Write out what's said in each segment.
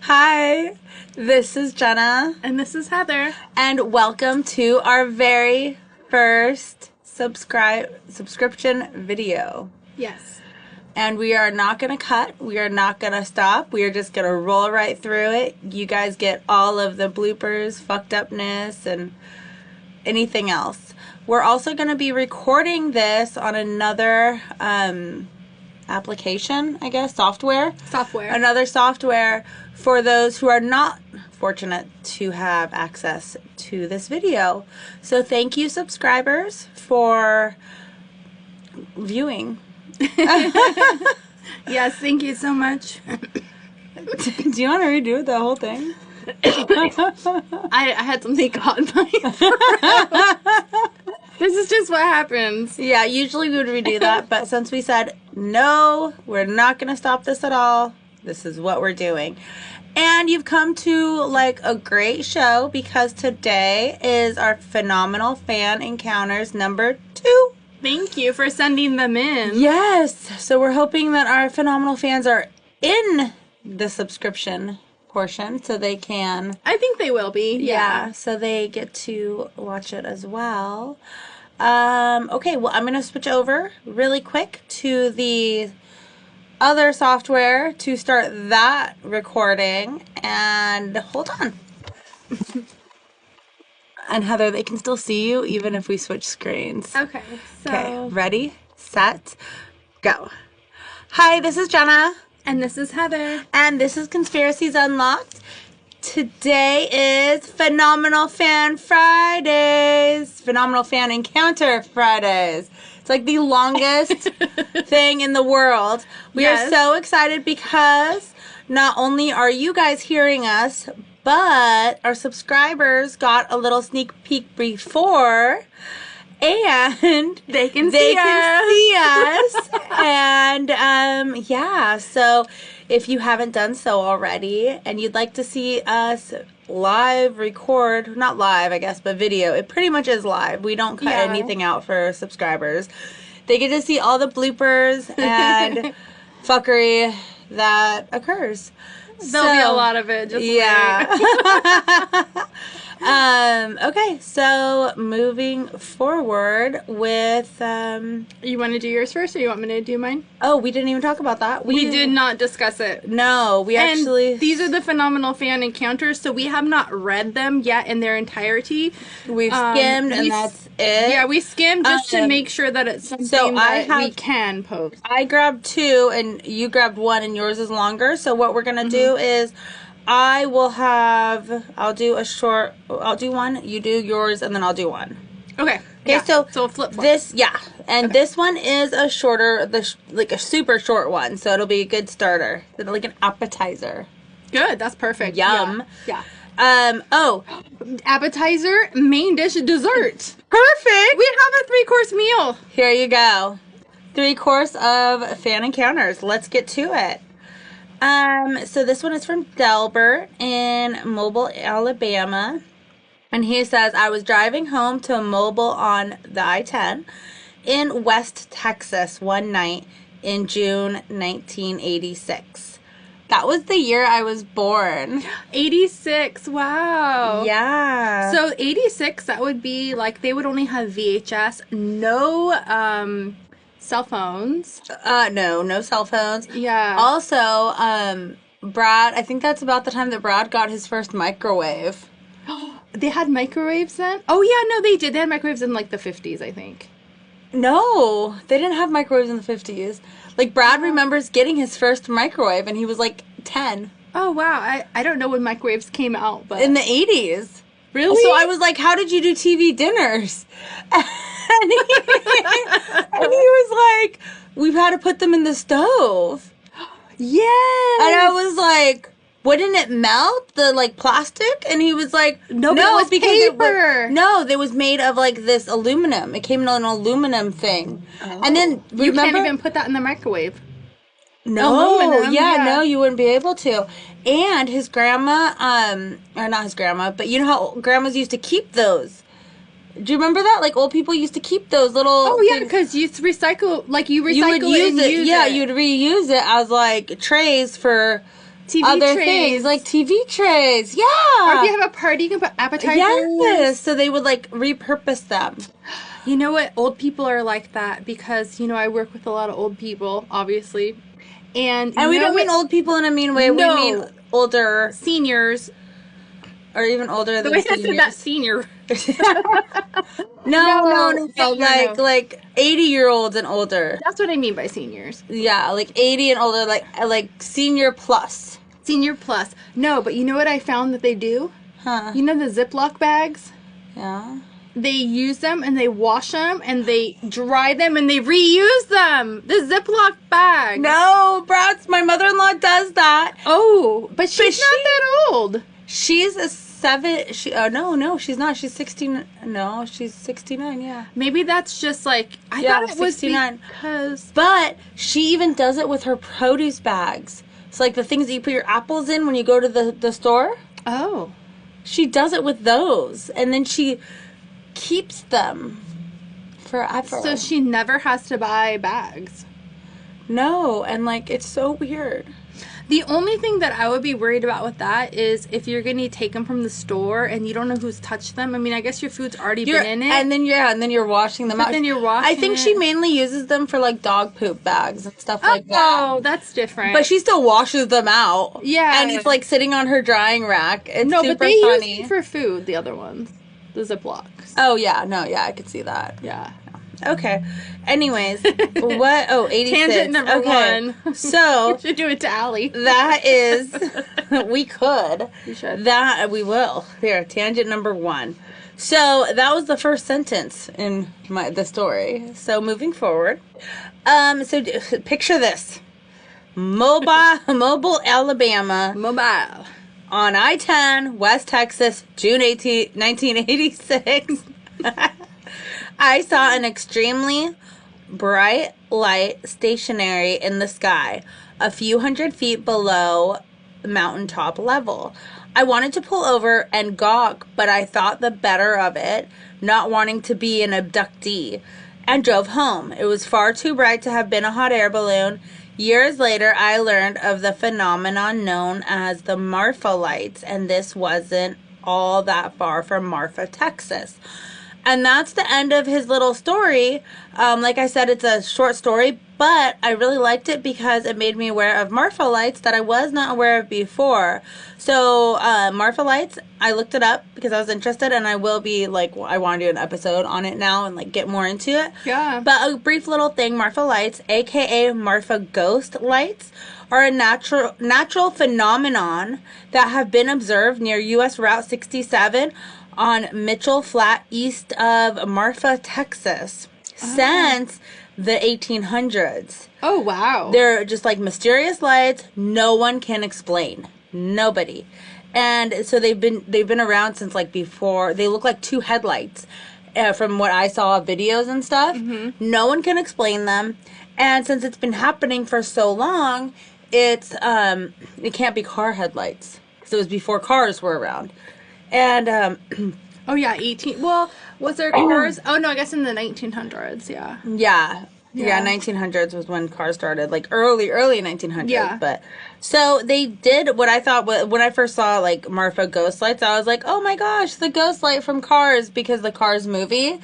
Hi, this is Jenna. And this is Heather. And welcome to our very first subscription video. Yes. And we are not going to cut. We are not going to stop. We are just going to roll right through it. You guys get all of the bloopers, fucked upness, and anything else. We're also going to be recording this on another application, I guess, software. Another software for those who are not fortunate to have access to this video. So thank you, subscribers, for viewing. Yes, thank you so much. Do you want to redo the whole thing? I had something caught in my throat. This is just what happens. Yeah, usually we would redo that, but since we said, no, we're not going to stop this at all, this is what we're doing. And you've come to, like, a great show because today is our Phenomenal Fan Encounters number 2. Thank you for sending them in. Yes. So we're hoping that our Phenomenal fans are in the subscription portion so they can... I think they will be. Yeah, so they get to watch it as well. Okay, well, I'm going to switch over really quick to the other software to start that recording. And hold on. And Heather, they can still see you even if we switch screens. Okay, so... Okay, ready, set, go. Hi, this is Jenna. And this is Heather. And this is Conspiracies Unlocked. Today is Phenomenal Fan Fridays. Phenomenal Fan Encounter Fridays. It's like the longest thing in the world. We are so excited because not only are you guys hearing us, but our subscribers got a little sneak peek before, and they can see us. And yeah, so if you haven't done so already and you'd like to see us live record, not live I guess, but video, it pretty much is live. We don't cut anything out for subscribers. They get to see all the bloopers and fuckery that occurs. There'll be a lot of it. Just okay, so moving forward with... you want to do yours first, or you want me to do mine? Oh, we didn't even talk about that. We did not discuss it. No, we actually... These are the Phenomenal Fan Encounters, so we have not read them yet in their entirety. We've skimmed, and that's it. Yeah, we skimmed just to make sure that it's something we can post. I grabbed 2, and you grabbed 1, and yours is longer. So what we're going to do is... I'll do one, you do yours, and then I'll do one. Okay, so flip. This, and this one is a shorter, like a super short one, so it'll be a good starter, like an appetizer. Good, that's perfect. Yum. Yeah. Appetizer, main dish, dessert. Perfect. We have a 3-course meal. Here you go. 3 course of fan encounters. Let's get to it. So this one is from Delbert in Mobile, Alabama. And he says, I was driving home to Mobile on the I-10 in West Texas one night in June 1986. That was the year I was born. 86, wow. Yeah. So 86, that would be like they would only have VHS, no cell phones. No cell phones. Yeah. Also, Brad, I think that's about the time that Brad got his first microwave. They had microwaves then? Oh, yeah, no, they did. They had microwaves in, like, the 50s, I think. No, they didn't have microwaves in the 50s. Like, Brad remembers getting his first microwave, and he was, like, 10. Oh, wow. I don't know when microwaves came out, but... In the 80s. Really? So I was like, how did you do TV dinners? And he was like, we've had to put them in the stove. Yes. And I was like, wouldn't it melt, the, like, plastic? And he was like, no, it was because paper. It was made of, like, this aluminum. It came in an aluminum thing. Oh. And then, remember? You can't even put that in the microwave. No, aluminum, no, you wouldn't be able to. And his grandma, or not his grandma, but you know how grandmas used to keep those. Do you remember that? Like, old people used to keep those little... Oh, yeah, because you recycle, like, you recycle it and use it. Yeah, you'd reuse it as, like, trays for TV other trays. things like TV trays. Yeah. Or if you have a party, you can put appetizers. Yes. So they would like repurpose them. You know what? Old people are like that because, you know, I work with a lot of old people, obviously. And we don't mean old people in a mean way. No. We mean older. Seniors. Or even older than The way I seniors. said that, senior. No. No. Like 80-year-olds and older. That's what I mean by seniors. Yeah, like 80 and older, like senior plus. Senior plus. No, but you know what I found that they do? Huh. You know the Ziploc bags? Yeah. They use them and they wash them and they dry them and they reuse them. The Ziploc bag. No, brats, my mother-in-law does that. Oh, but she's not that old. She's a 7. No, she's not. She's 16. No, she's 69. Yeah. Maybe that's just like I thought it was 69. because. But she even does it with her produce bags. So like the things that you put your apples in when you go to the store. Oh. She does it with those, and then she keeps them forever. So she never has to buy bags. No, and like it's so weird. The only thing that I would be worried about with that is if you're going to take them from the store and you don't know who's touched them. I mean, I guess your food's already been in it. And then you're washing them out. Then you're washing I think she mainly uses them for like dog poop bags and stuff like that. Oh, that's different. But she still washes them out. Yeah. And it's like sitting on her drying rack. It's no, super but they funny. use them for food, the other ones. The Ziplocs. Oh, yeah. No, yeah, I could see that. Yeah. Okay. Anyways, what? Oh, 86. Tangent number one. So we should do it to Allie. that is, we could. We should. That we will. Here, tangent number 1. So that was the first sentence in the story. So moving forward, so picture this: Mobile, Alabama, Mobile. on I-10, West Texas, June 18, 1986. I saw an extremely bright light stationary in the sky, a few hundred feet below mountaintop level. I wanted to pull over and gawk, but I thought the better of it, not wanting to be an abductee, and drove home. It was far too bright to have been a hot air balloon. Years later, I learned of the phenomenon known as the Marfa lights, and this wasn't all that far from Marfa, Texas. And that's the end of his little story. Like I said, it's a short story, but I really liked it because it made me aware of Marfa lights that I was not aware of before. So Marfa lights, I looked it up because I was interested, and I will be like, I want to do an episode on it now and like get more into it. Yeah. But a brief little thing, Marfa lights, aka Marfa ghost lights, are a natural phenomenon that have been observed near U.S. Route 67 on Mitchell Flat east of Marfa, Texas, since the 1800s. Oh, wow. They're just like mysterious lights no one can explain. Nobody. And so they've been around since like before. They look like 2 headlights from what I saw of videos and stuff. Mm-hmm. No one can explain them. And since it's been happening for so long, it can't be car headlights because it was before cars were around. And oh yeah, 18. Well, was there cars? Oh no, I guess in the 1900s. Yeah. Yeah, 1900s was when cars started, like early 1900s. Yeah. But so they did what I thought when I first saw like Marfa ghost lights. I was like, oh my gosh, the ghost light from Cars, because the Cars movie,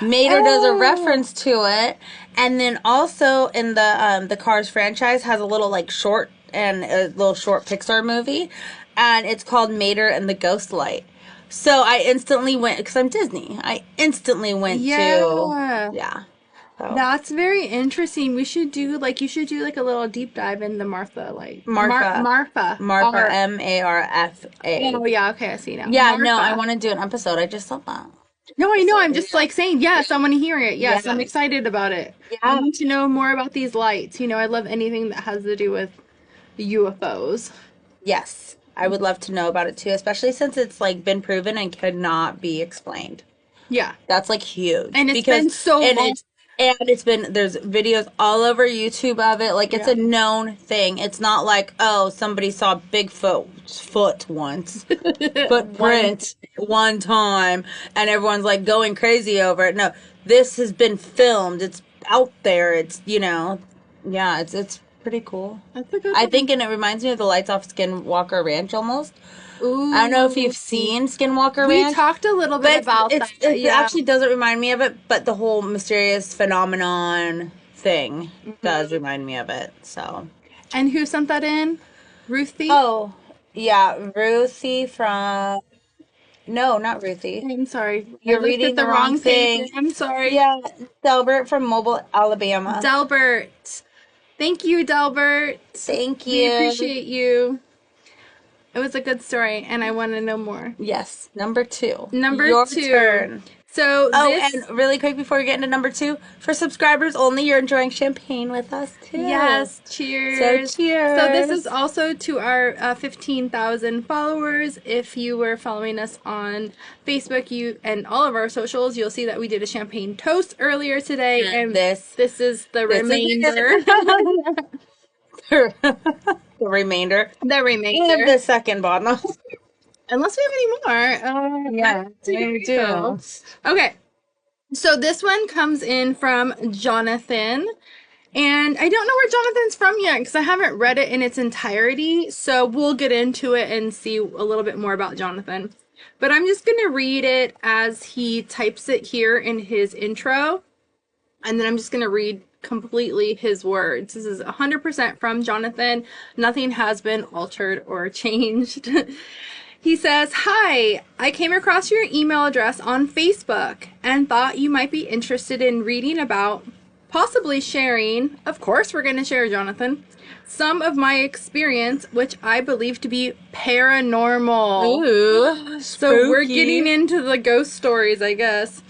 Mater does a reference to it, and then also in the Cars franchise has a little like short Pixar movie, and it's called Mater and the Ghost Light. So I instantly went, because I'm Disney, to, yeah. So. That's very interesting. You should do like a little deep dive in the Marfa light. Marfa, M-A-R-F-A. Oh yeah, okay, I see now. Yeah, Marfa. no, I want to do an episode. I just saw that. No, I know. I'm just like saying, yes, I want to hear it. Yes, Yeah. I'm excited about it. Yeah. I want to know more about these lights. You know, I love anything that has to do with UFOs. Yes, I would love to know about it too, especially since it's like been proven and cannot be explained. Yeah. That's like huge. And it's been so long. There's videos all over YouTube of it. Like, it's a known thing. It's not like, oh, somebody saw foot once, footprint one time, and everyone's like going crazy over it. No, this has been filmed. It's out there. It's, it's Pretty cool. That's a good I one. think, and it reminds me of the Lights Off Skinwalker Ranch almost. Ooh. I don't know if you've seen Skinwalker We Ranch. talked a little bit about that. It Yeah. actually doesn't remind me of it, but the whole mysterious phenomenon thing does remind me of it. So. And who sent that in? Ruthie? Oh, yeah, Ruthie from. No, not Ruthie. I'm sorry. You're I looked reading at the wrong page. thing. I'm sorry. Yeah, Delbert from Mobile, Alabama. Delbert. Thank you, Delbert. Thank We you. appreciate you. It was a good story, and I want to know more. Yes, number 2. Number Your 2. turn. So And really quick before we get into number 2, for subscribers only, you're enjoying champagne with us too. Yes, cheers. So cheers. So this is also to our 15,000 followers. If you were following us on Facebook, and all of our socials, you'll see that we did a champagne toast earlier today, and this is the remainder. The remainder. The remainder. And the second bottle. Unless we have any more. Yeah, we do. Okay. So this one comes in from Jonathan. And I don't know where Jonathan's from yet because I haven't read it in its entirety. So we'll get into it and see a little bit more about Jonathan. But I'm just going to read it as he types it here in his intro. And then I'm just going to read completely his words. This is 100% from Jonathan. Nothing has been altered or changed. He says, "Hi, I came across your email address on Facebook and thought you might be interested in reading about, possibly sharing, of course we're going to share, Jonathan, some of my experience, which I believe to be paranormal." Ooh, So we're getting into the ghost stories, I guess.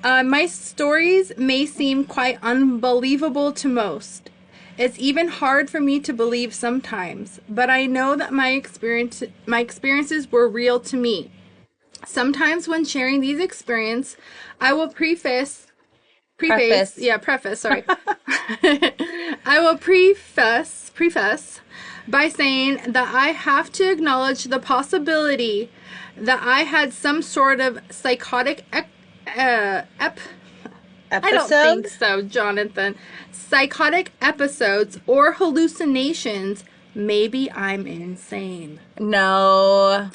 My stories may seem quite unbelievable to most. It's even hard for me to believe sometimes, but I know that my experiences were real to me. Sometimes when sharing these experiences, I will preface, sorry. I will preface by saying that I have to acknowledge the possibility that I had some sort of psychotic Episode? I don't think so, Jonathan. Psychotic episodes or hallucinations. Maybe I'm insane. No.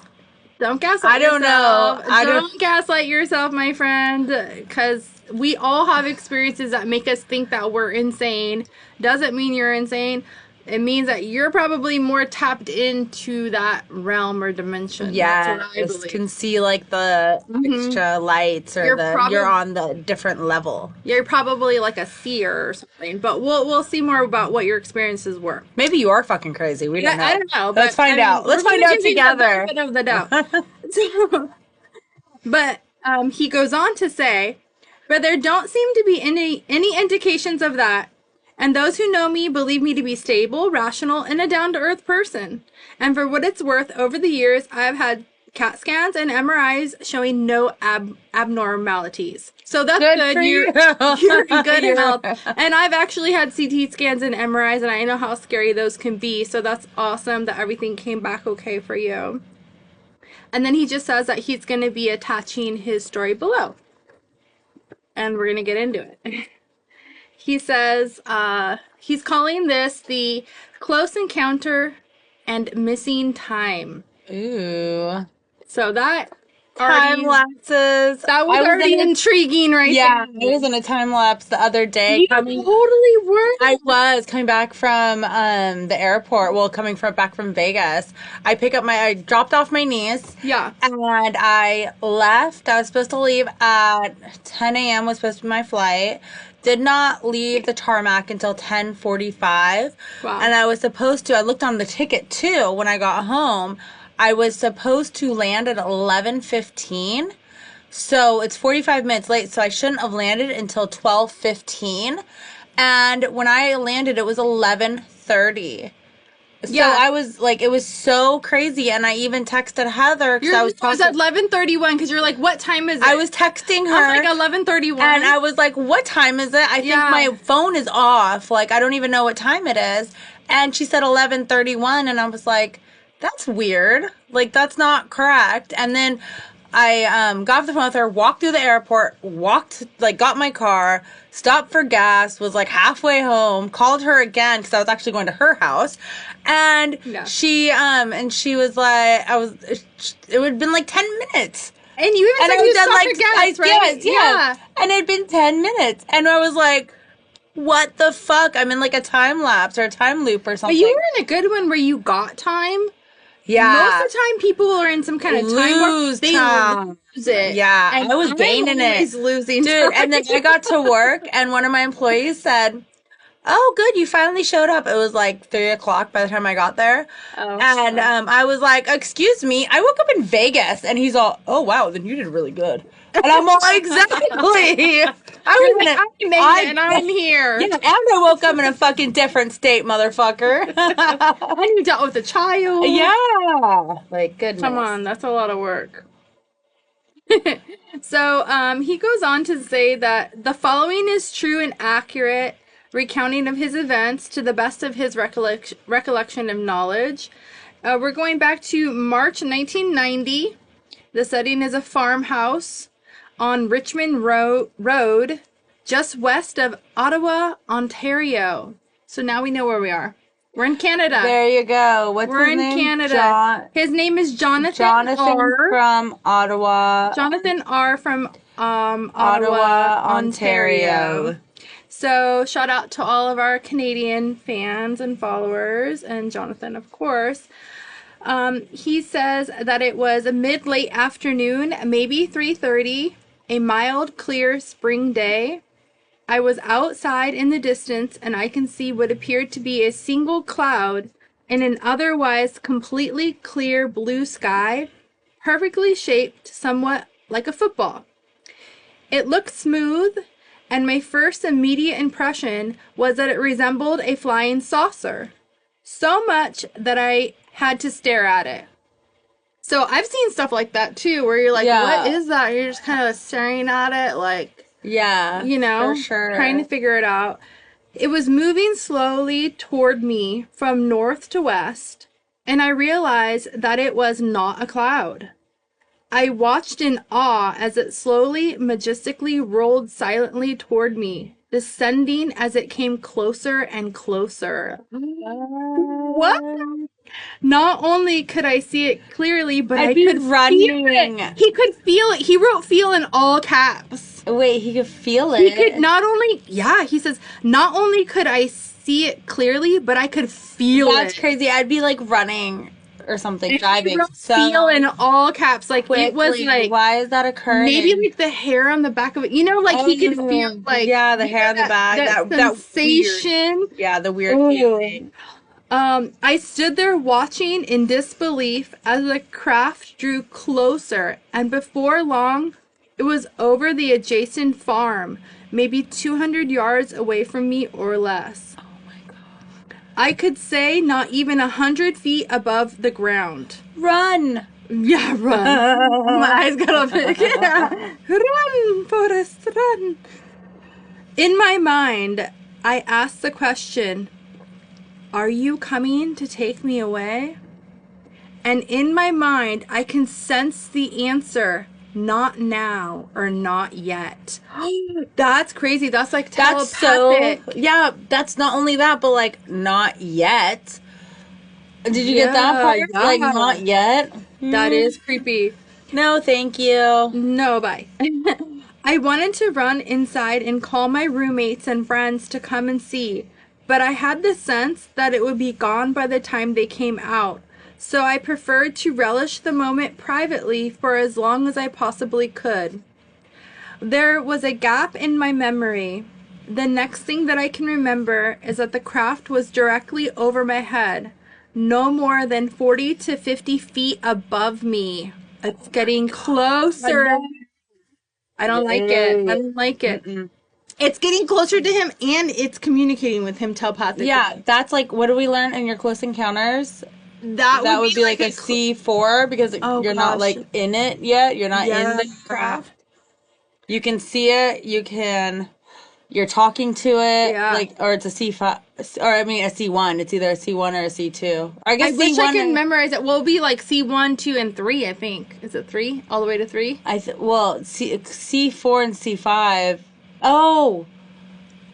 Don't gaslight I don't yourself. know. Don't gaslight yourself, my friend, because we all have experiences that make us think that we're insane. Doesn't mean you're insane. It means that you're probably more tapped into that realm or dimension. Yeah, that's what I believe. Can see like the extra lights, or you're on the different level. You're probably like a seer or something, but we'll see more about what your experiences were. Maybe you are fucking crazy. We don't know. I don't know. Let's find out. Let's find out together. The benefit of the doubt. But he goes on to say, but there don't seem to be any indications of that. And those who know me believe me to be stable, rational, and a down-to-earth person. And for what it's worth, over the years, I've had CAT scans and MRIs showing no abnormalities. So that's good. You're in good health. And I've actually had CT scans and MRIs, and I know how scary those can be. So that's awesome that everything came back okay for you. And then he just says that he's going to be attaching his story below. And we're going to get into it. He says he's calling this the Close Encounter and Missing Time. Ooh. So that time lapses. That was already intriguing right there. Yeah, I was in a time lapse the other day. You totally were. I was coming back from the airport. Well, back from Vegas. I dropped off my niece. Yeah. And I left. I was supposed to leave at 10 a.m. was supposed to be my flight. Did not leave the tarmac until 10:45. Wow. And I was supposed to, I looked on the ticket too when I got home. I was supposed to land at 11:15. So it's 45 minutes late. So I shouldn't have landed until 12:15. And when I landed, it was 11:30. So Yeah. I was like, it was so crazy. And I even texted Heather because I was talking. It was at 11:31 because you're like, what time is it? I was texting her. I was like 11:31. And I was like, what time is it? I think my phone is off. Like, I don't even know what time it is. And she said 11:31. And I was like, that's weird. Like, that's not correct. And then got off the phone with her, walked through the airport, got my car, stopped for gas, was like halfway home, called her again because I was actually going to her house, and she was like, it would have been like 10 minutes. And you even said you stopped for gas, right? Yeah. And it had been 10 minutes, and I was like, what the fuck? I'm in like a time lapse or a time loop or something. But you were in a good one where you got time. Yeah. Most of the time, people are in some kind of time warp. They lose it. Yeah. And I was gaining it. Losing Dude, and then I got to work, and one of my employees said, oh, good, you finally showed up. It was like 3 o'clock by the time I got there. Oh, and I was like, excuse me, I woke up in Vegas. And he's all, oh, wow, then you did really good. And I'm all, exactly. I'm here. Yeah, and I woke up in a fucking different state, motherfucker. And you dealt with a child. Yeah. Like, goodness. Come on, that's a lot of work. So he goes on to say that the following is true and accurate recounting of his events to the best of his recollection of knowledge. We're going back to March 1990. The setting is a farmhouse on Richmond Road, just west of Ottawa, Ontario. So now we know where we are. We're in Canada. There you go. We're in Canada. His name is Jonathan R. from Ottawa. Jonathan R. from Ottawa, Ontario. So, shout out to all of our Canadian fans and followers, and Jonathan, of course. He says that it was a mid-late afternoon, maybe 3:30, a mild, clear spring day. I was outside in the distance, and I can see what appeared to be a single cloud in an otherwise completely clear blue sky, perfectly shaped, somewhat like a football. It looked smooth, and my first immediate impression was that it resembled a flying saucer, so much that I had to stare at it. So I've seen stuff like that too, where you're like, what is that? You're just kind of staring at it, like, you know, for sure. Trying to figure it out. It was moving slowly toward me from north to west, and I realized that it was not a cloud. I watched in awe as it slowly, majestically rolled silently toward me, descending as it came closer and closer. What? Not only could I see it clearly, but I could feel it. He could feel it. He wrote "feel" in all caps. Wait, he could feel it? He could not only, he says, not only could I see it clearly, but I could feel it. That's crazy. I'd be like running or something, driving. Feel in all caps, like quickly. It was like, why is that occurring? Maybe like the hair on the back of it, you know, like he could feel like the hair on the back, that sensation. The weird feeling. I stood there watching in disbelief as the craft drew closer, and before long, it was over the adjacent farm, maybe 200 yards away from me or less. I could say not even 100 feet above the ground. Run! Yeah, run. My eyes got up. Run, Forrest, run. In my mind, I asked the question, are you coming to take me away? And in my mind, I can sense the answer, not now or not yet. That's crazy. That's like telepathic. That's not only that, but like not yet. Did you get that part? Yeah. Like not yet? That is creepy. No, thank you. No, bye. I wanted to run inside and call my roommates and friends to come and see, but I had the sense that it would be gone by the time they came out. So I preferred to relish the moment privately for as long as I possibly could. There was a gap in my memory. The next thing that I can remember is that the craft was directly over my head, no more than 40 to 50 feet above me. It's getting closer. I don't like it. I don't like it. Mm-mm. It's getting closer to him, and it's communicating with him telepathically. Yeah, that's like, what do we learn in your Close Encounters? That would be like a C4 because you're not like in it yet. You're not in the craft. You can see it. You can you're talking to it, Yeah. like, or it's a C5, or I mean a C1. It's either a C1 or a C2. I I guess wish C1. I could memorize it. Well, it'll be like C1, 2, and 3, I think. Is it 3? All the way to 3? Well, C4 and C5. Oh,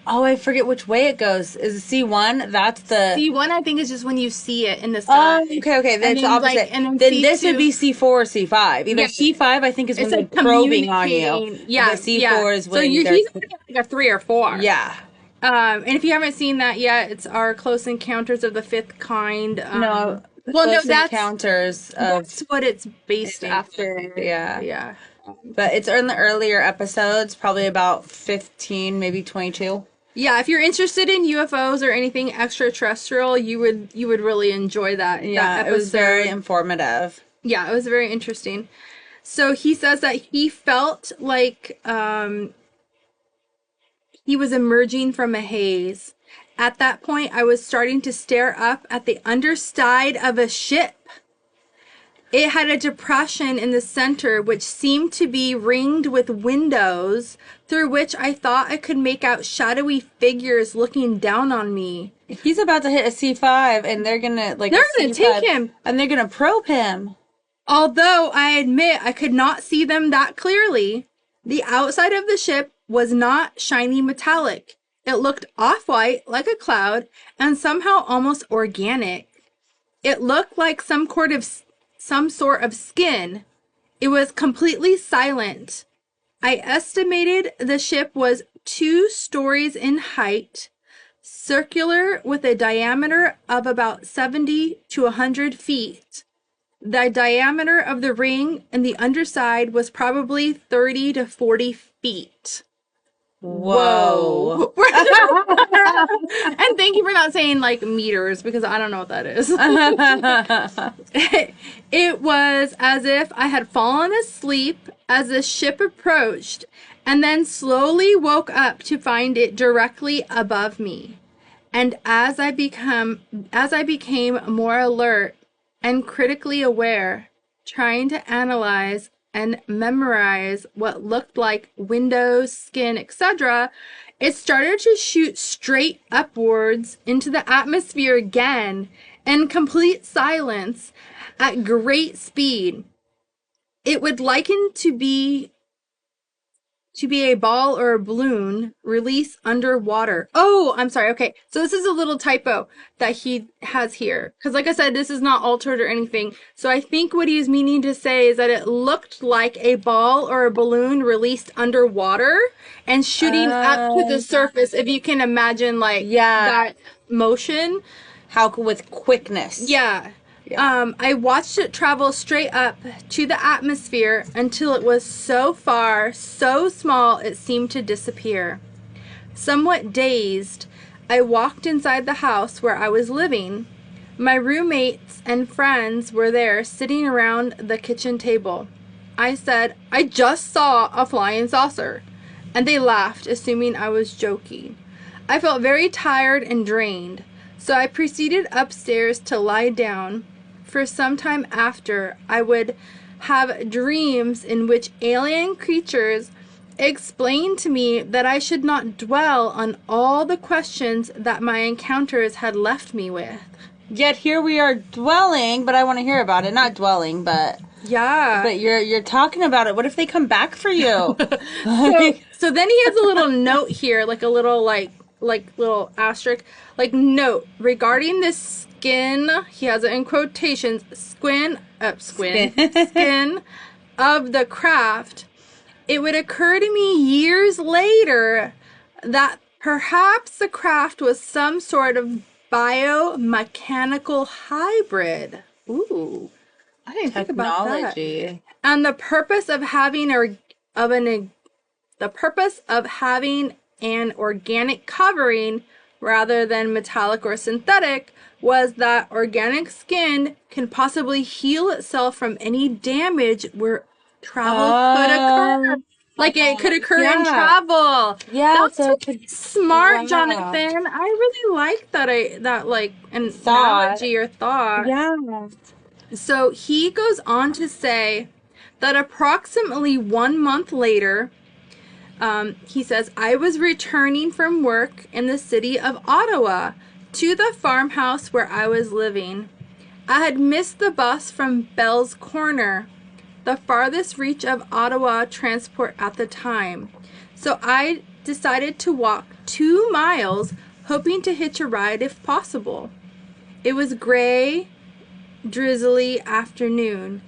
I forget which way it goes. Is it C1? That's the C1, I think, is just when you see it in the sky. Oh, okay. That's the then, opposite. like, and then then this C2 would be C4 or C5. Either Yeah. C5, I think, is when It's they're like probing on you. communicating. Yeah, But C4 yeah. is So when he's they're... gonna get like a 3 or 4. Yeah. And if you haven't seen that yet, it's our Close Encounters of the Fifth Kind. No. Well, no, Close that's Encounters that's what it's based It's after. Yeah. Yeah. But it's in the earlier episodes, probably about 15, maybe 22. Yeah, if you're interested in UFOs or anything extraterrestrial, you would really enjoy that. Yeah, that it was very episode. informative. Yeah, it was very interesting. So he says that he felt like he was emerging from a haze. At that point, I was starting to stare up at the underside of a ship. It had a depression in the center, which seemed to be ringed with windows, through which I thought I could make out shadowy figures looking down on me. He's about to hit a C5, and they're gonna take him, and they're gonna probe him. Although I admit I could not see them that clearly. The outside of the ship was not shiny metallic. It looked off-white, like a cloud, and somehow almost organic. It looked like some sort of skin. It was completely silent. I estimated the ship was 2 stories in height, circular with a diameter of about 70 to 100 feet. The diameter of the ring and the underside was probably 30 to 40 feet. Whoa. And thank you for not saying like meters, because I don't know what that is. It was as if I had fallen asleep as the ship approached and then slowly woke up to find it directly above me. And as I became more alert and critically aware, trying to analyze and memorize what looked like windows, skin, etc., it started to shoot straight upwards into the atmosphere again in complete silence at great speed. It would liken to be a ball or a balloon released underwater. Oh, I'm sorry. Okay. So this is a little typo that he has here. Because like I said, this is not altered or anything. So I think what he's meaning to say is that it looked like a ball or a balloon released underwater and shooting up to the surface. If you can imagine like that motion. How with quickness. Yeah. I watched it travel straight up to the atmosphere until it was so far, so small, it seemed to disappear. Somewhat dazed, I walked inside the house where I was living. My roommates and friends were there sitting around the kitchen table. I said, "I just saw a flying saucer," and they laughed, assuming I was joking. I felt very tired and drained, so I proceeded upstairs to lie down. For some time after, I would have dreams in which alien creatures explained to me that I should not dwell on all the questions that my encounters had left me with. Yet here we are dwelling, but I want to hear about it. Not dwelling, but yeah. But you're talking about it. What if they come back for you? So then he has a little note here, like a little like little asterisk, like note regarding this skin. He has it in quotations. Skin of the craft. It would occur to me years later that perhaps the craft was some sort of biomechanical hybrid. Ooh, I didn't think about that. And the purpose of having an organic covering rather than metallic or synthetic was that organic skin can possibly heal itself from any damage where travel could occur. Like it could occur in travel. Yeah, that's so smart, Jonathan. I really like that. Analogy or thought. Yeah. So he goes on to say that approximately 1 month later, He says, I was returning from work in the city of Ottawa to the farmhouse where I was living. I had missed the bus from Bell's Corner, the farthest reach of Ottawa transport at the time. So I decided to walk 2 miles, hoping to hitch a ride if possible. It was gray, drizzly afternoon.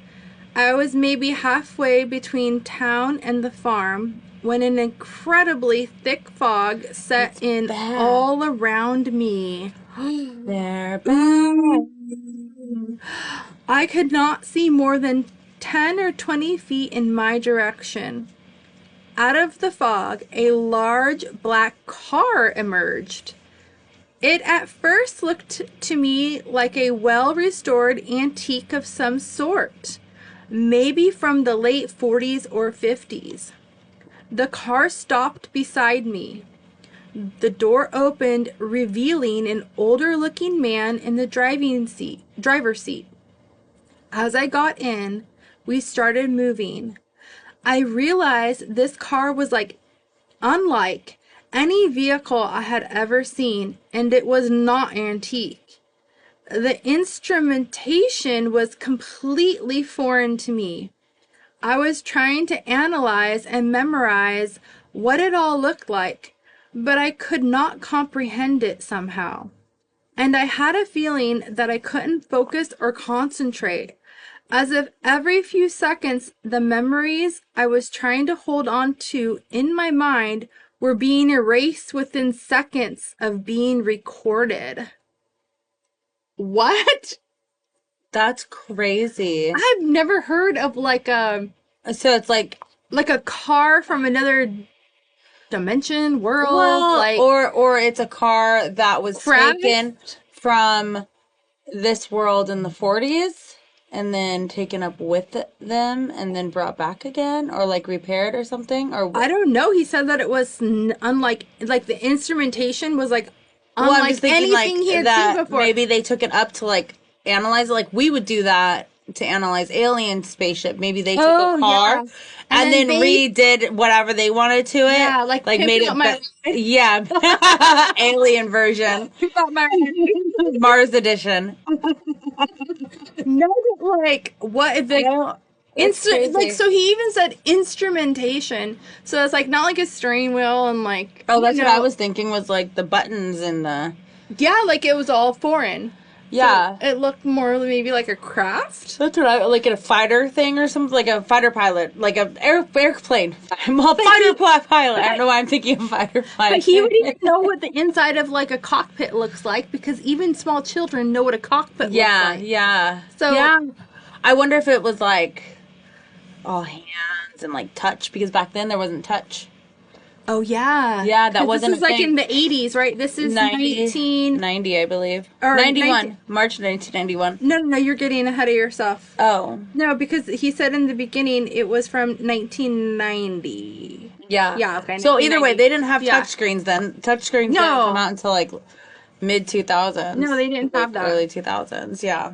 I was maybe halfway between town and the farm when an incredibly thick fog set in all around me. They're back. I could not see more than 10 or 20 feet in my direction. Out of the fog, a large black car emerged. It at first looked to me like a well-restored antique of some sort, maybe from the late 40s or 50s. The car stopped beside me. The door opened, revealing an older-looking man in the driver's seat. As I got in, we started moving. I realized this car was unlike any vehicle I had ever seen, and it was not antique. The instrumentation was completely foreign to me. I was trying to analyze and memorize what it all looked like, but I could not comprehend it somehow. And I had a feeling that I couldn't focus or concentrate, as if every few seconds the memories I was trying to hold on to in my mind were being erased within seconds of being recorded. What? That's crazy. I've never heard of So it's like a car from another dimension, world, or it's a car that was taken from this world in the 40s and then taken up with them and then brought back again, or repaired or something, or I don't know. He said that it was unlike, the instrumentation was unlike anything he had seen before. Maybe they took it up to analyze it, we would do that to analyze alien spaceship. Maybe they took a car and then redid whatever they wanted to it. Yeah, made it yeah, alien version. Mars edition. No, what if so he even said instrumentation. So it's not like a steering wheel and that's what I was thinking was the buttons and the it was all foreign. Yeah. So it looked more maybe like a craft. That's what I in a fighter thing or something, like a fighter pilot, like an airplane. I'm a fighter pilot. I don't know why I'm thinking of fighter pilot. But he would even know what the inside of a cockpit looks like, because even small children know what a cockpit looks like. Yeah. So I wonder if it was all hands and touch, because back then there wasn't touch. Oh, yeah. Yeah, that wasn't This is in the 80s, right? This is 1990, I believe. Or 91. March 1991. No, you're getting ahead of yourself. Oh. No, because he said in the beginning it was from 1990. Yeah. Yeah, okay. So either way, they didn't have touch screens then. Touch screens didn't come out until mid-2000s. No, they didn't have that. Early 2000s, yeah.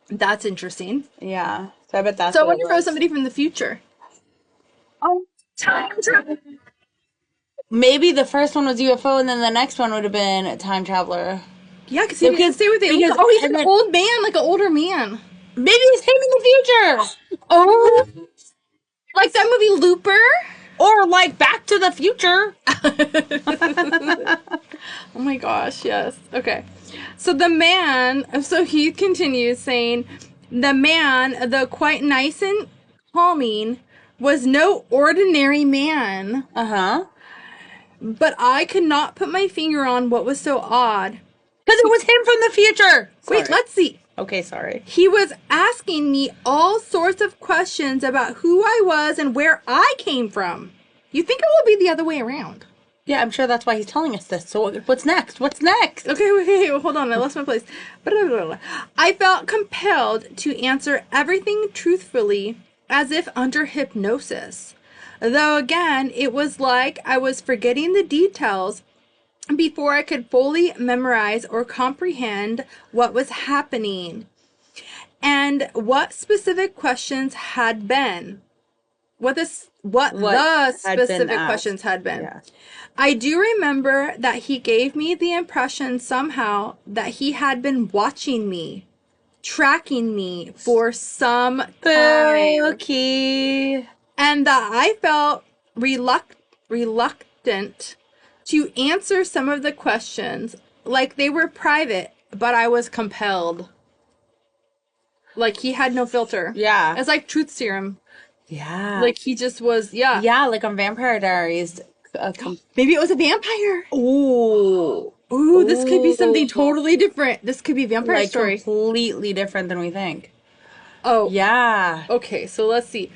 That's interesting. Yeah. So I bet that's So I wonder if it was somebody from the future. Oh, time travel. Maybe the first one was UFO, and then the next one would have been a time traveler. Yeah, because he didn't say what they look. Oh, he's an old man, an older man. Maybe it's him in the future. Oh, like that movie Looper, or Back to the Future. Oh my gosh, yes. Okay, so he continues saying, the man, though quite nice and calming, was no ordinary man. But I could not put my finger on what was so odd. Because it was him from the future. Wait, let's see. Okay, sorry. He was asking me all sorts of questions about who I was and where I came from. You think it will be the other way around? Yeah, I'm sure that's why he's telling us this. So what's next? What's next? Okay, wait, hold on. I lost my place. I felt compelled to answer everything truthfully, as if under hypnosis. Though again, it was like I was forgetting the details before I could fully memorize or comprehend what was happening and what specific questions had been. what the had been specific asked. questions had been. Yeah. I do remember that he gave me the impression somehow that he had been watching me, tracking me for some time, Spooky. and that I felt reluctant to answer some of the questions like they were private, but I was compelled. Like he had no filter. Yeah. It's like truth serum. Yeah. Like he just was, yeah. Yeah, like on Vampire Diaries. Maybe it was a vampire. Ooh. Ooh, this could be something totally different. This could be a vampire Like story. completely different than we think. Oh. Yeah. Okay, so let's see.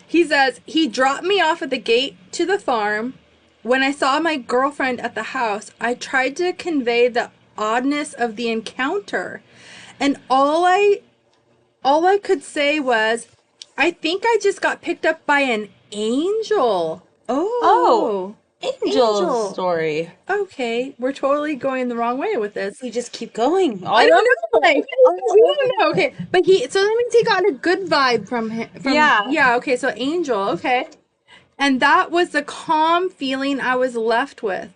He says, he dropped me off at the gate to the farm. When I saw my girlfriend at the house, I tried to convey the oddness of the encounter. And all I could say was, I think I just got picked up by an angel. Oh. Angel story. Okay, we're totally going the wrong way with this. We just keep going. I don't know. Like, we don't know. Okay, but so that means he got a good vibe from him. Yeah. Okay. So angel. Okay, and that was the calm feeling I was left with,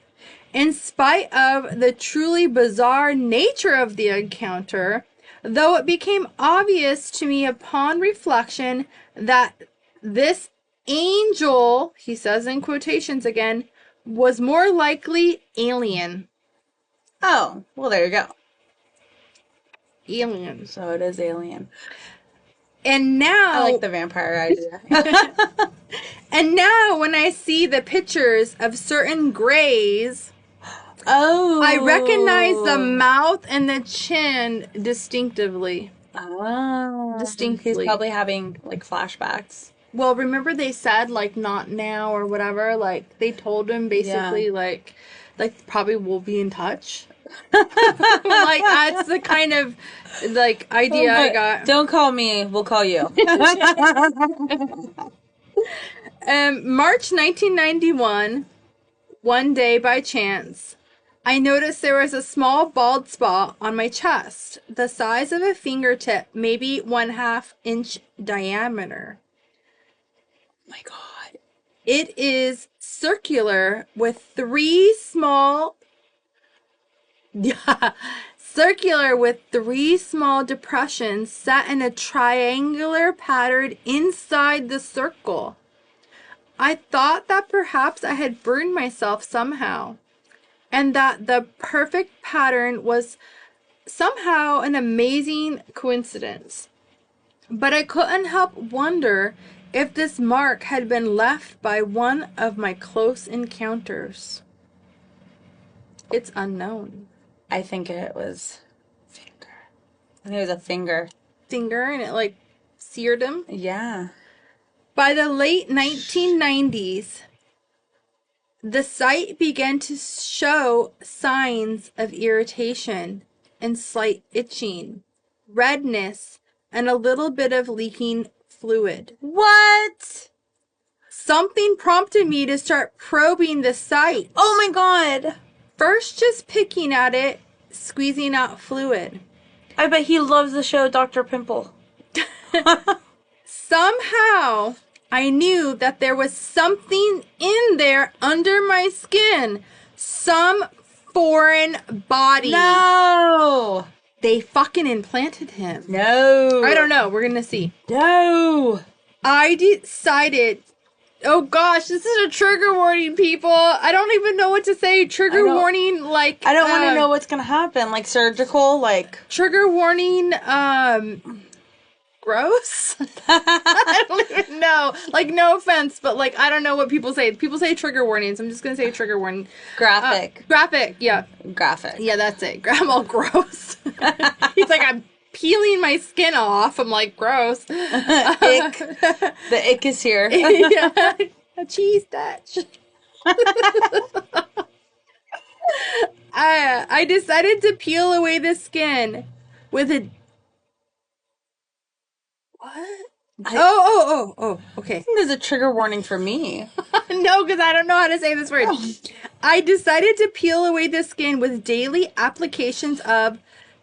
in spite of the truly bizarre nature of the encounter. Though it became obvious to me upon reflection that this angel, he says in quotations again, was more likely alien. Oh, well, there you go. Alien. So it is alien. And now... I like the vampire idea. And now when I see the pictures of certain grays... Oh. I recognize the mouth and the chin distinctively. Oh. Distinctly. He's probably having, like, flashbacks. Well, remember they said, like, not now or whatever? Like, they told him basically, like, probably we'll be in touch. Like, that's the kind of, like, idea I got. Don't call me. We'll call you. March 1991, one day by chance, I noticed there was a small bald spot on my chest, the size of a fingertip, maybe 1/2 inch diameter. My God. It is circular with three small depressions set in a triangular pattern inside the circle. I thought that perhaps I had burned myself somehow, and that the perfect pattern was somehow an amazing coincidence. But I couldn't help wonder if this mark had been left by one of my close encounters. It's unknown. I think it was finger. I think it was a finger. Finger, and it, like, seared him? Yeah. By the late 1990s, the site began to show signs of irritation and slight itching, redness, and a little bit of leaking fluid. What? Something prompted me to start probing the site. Oh my God. First, just picking at it, squeezing out fluid. I bet he loves the show Dr. Pimple. Somehow, I knew that there was something in there under my skin. Some foreign body. No. They fucking implanted him. No. I don't know. We're gonna see. No. I decided... Oh gosh, this is a trigger warning, people. I don't even know what to say. Trigger warning, like... I don't want to know what's going to happen. Like surgical, like... Trigger warning, gross? I don't even know. Like, no offense, but, like, I don't know what people say. People say trigger warnings. I'm just going to say trigger warning. Graphic. Graphic, yeah. Graphic. Yeah, that's it. I'm all gross. He's like, I'm peeling my skin off. I'm like, gross. Ick. The ick is here. Yeah. A cheese touch. I decided to peel away the skin with a... What? Okay. I think there's a trigger warning for me. No, because I don't know how to say this word. I decided to peel away the skin with daily applications of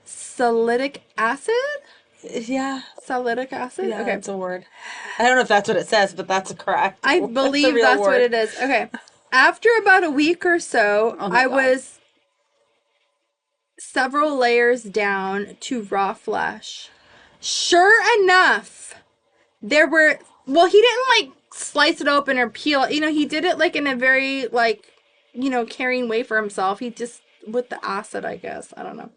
salicylic acid? Yeah. Salicylic acid? Yeah, Okay. that's a word. I don't know if that's what it says, but that's correct. I That's a believe real that's what word. it is. Okay. After about a week or so, Oh my I God. was several layers down to raw flesh. Sure enough, there were, well, he didn't like slice it open or peel. You know, he did it like in a very like, you know, caring way for himself. He just, with the acid, I guess. I don't know.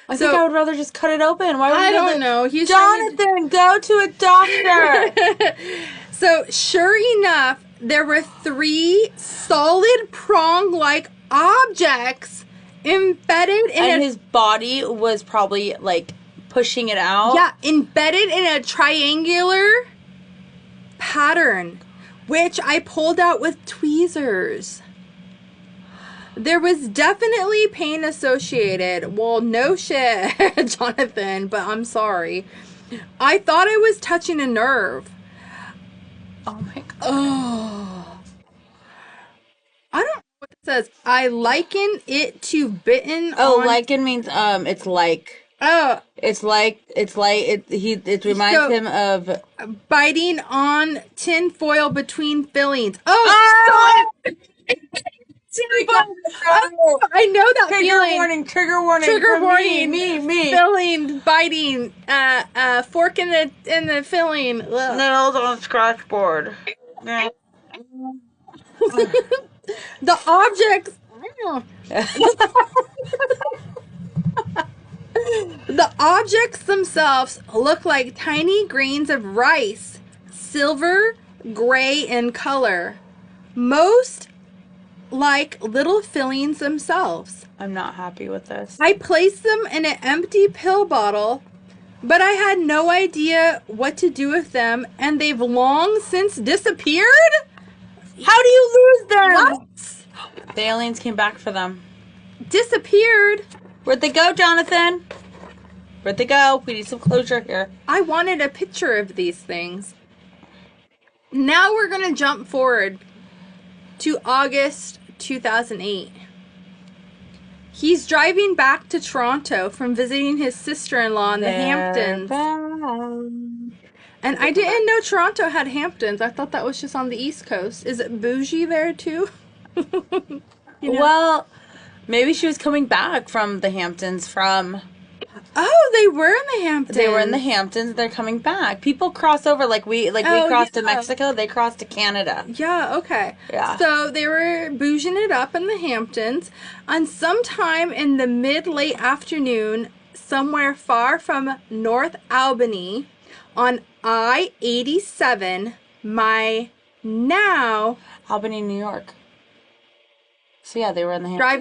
I think I would rather just cut it open. Why would I you don't know. He's trying to... Jonathan, go to a doctor. So, sure enough, there were 3 solid prong-like objects embedded in And his body was probably like pushing it out. Yeah, embedded in a triangular pattern, which I pulled out with tweezers. There was definitely pain associated. Well, no shit, Jonathan, but I'm sorry. I thought I was touching a nerve. Oh my God. Oh. I don't know what it says. I liken it to bitten Oh, on... lichen means it's like. Oh. It reminds him of Biting on tin foil between fillings. Oh, stop! I know that feeling. Trigger warning. Trigger for warning. Me. Filling, biting, fork in the filling. Ugh. Nails on scratch board. Yeah. The objects. The objects themselves look like tiny grains of rice, silver, gray in color. Most like little fillings themselves. I'm not happy with this. I placed them in an empty pill bottle, but I had no idea what to do with them, and they've long since disappeared? How do you lose them? What? The aliens came back for them. Disappeared? Where'd they go, Jonathan? Where'd they go? We need some closure here. I wanted a picture of these things. Now we're going to jump forward to August 2008. He's driving back to Toronto from visiting his sister-in-law in the Hamptons. And I didn't know Toronto had Hamptons. I thought that was just on the East Coast. Is it bougie there too? You know? Well, maybe she was coming back from the Hamptons from... Oh, they were in the Hamptons. They were in the Hamptons. They're coming back. People cross over we crossed to Mexico. They crossed to Canada. Yeah, okay. Yeah. So they were bouging it up in the Hamptons. And sometime in the mid-late afternoon, somewhere far from North Albany, on I-87, my now... Albany, New York. So yeah, they were in the Hamptons.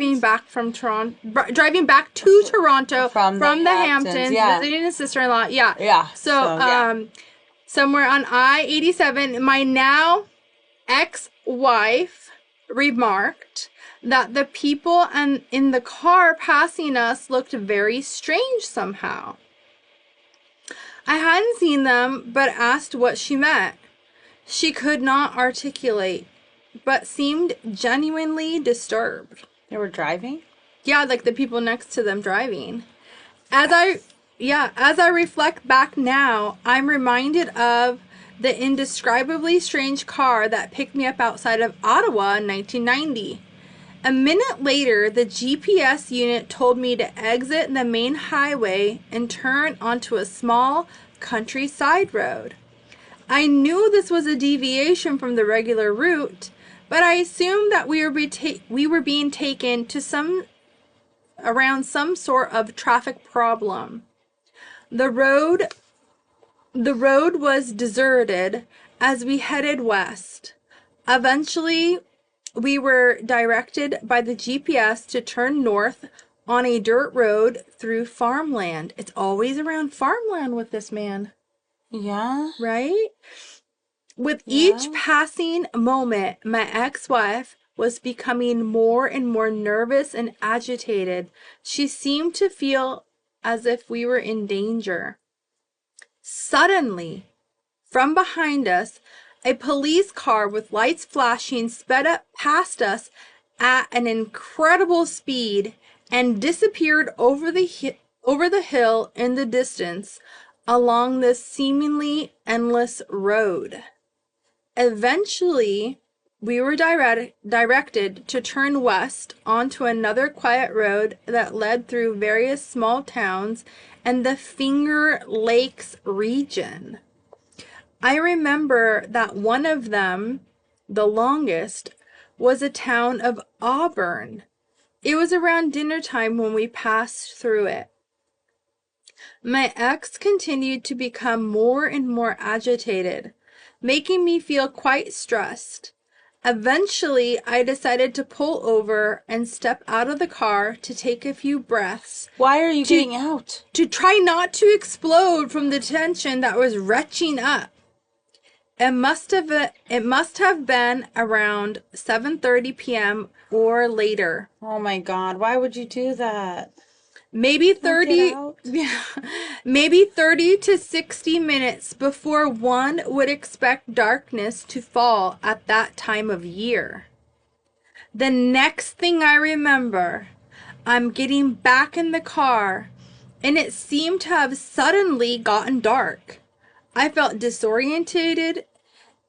Driving back to Toronto from the Hamptons, yeah. visiting his sister-in-law. Yeah. Yeah. So, somewhere on I-87, my now ex-wife remarked that the people in the car passing us looked very strange somehow. I hadn't seen them, but asked what she meant. She could not articulate, but seemed genuinely disturbed. They were driving? Yeah, like the people next to them driving. As I reflect back now, I'm reminded of the indescribably strange car that picked me up outside of Ottawa in 1990. A minute later, the GPS unit told me to exit the main highway and turn onto a small countryside road. I knew this was a deviation from the regular route, but I assumed that we were being taken to around some sort of traffic problem. The road was deserted as we headed west. Eventually, we were directed by the GPS to turn north on a dirt road through farmland. It's always around farmland with this man. Yeah. Right? With each passing moment, my ex-wife was becoming more and more nervous and agitated. She seemed to feel as if we were in danger. Suddenly, from behind us, a police car with lights flashing sped up past us at an incredible speed and disappeared over the hill in the distance. along this seemingly endless road. Eventually, we were directed to turn west onto another quiet road that led through various small towns and the Finger Lakes region. I remember that one of them, the longest, was a town of Auburn. It was around dinner time when we passed through it. My ex continued to become more and more agitated, making me feel quite stressed. Eventually, I decided to pull over and step out of the car to take a few breaths. Why are you getting out? To try not to explode from the tension that was retching up. It must have been around 7:30 p.m. or later. Oh my God, why would you do that? Maybe 30 maybe 30 to 60 minutes before one would expect darkness to fall at that time of year. The next thing I remember, I'm getting back in the car, and it seemed to have suddenly gotten dark. I felt disorientated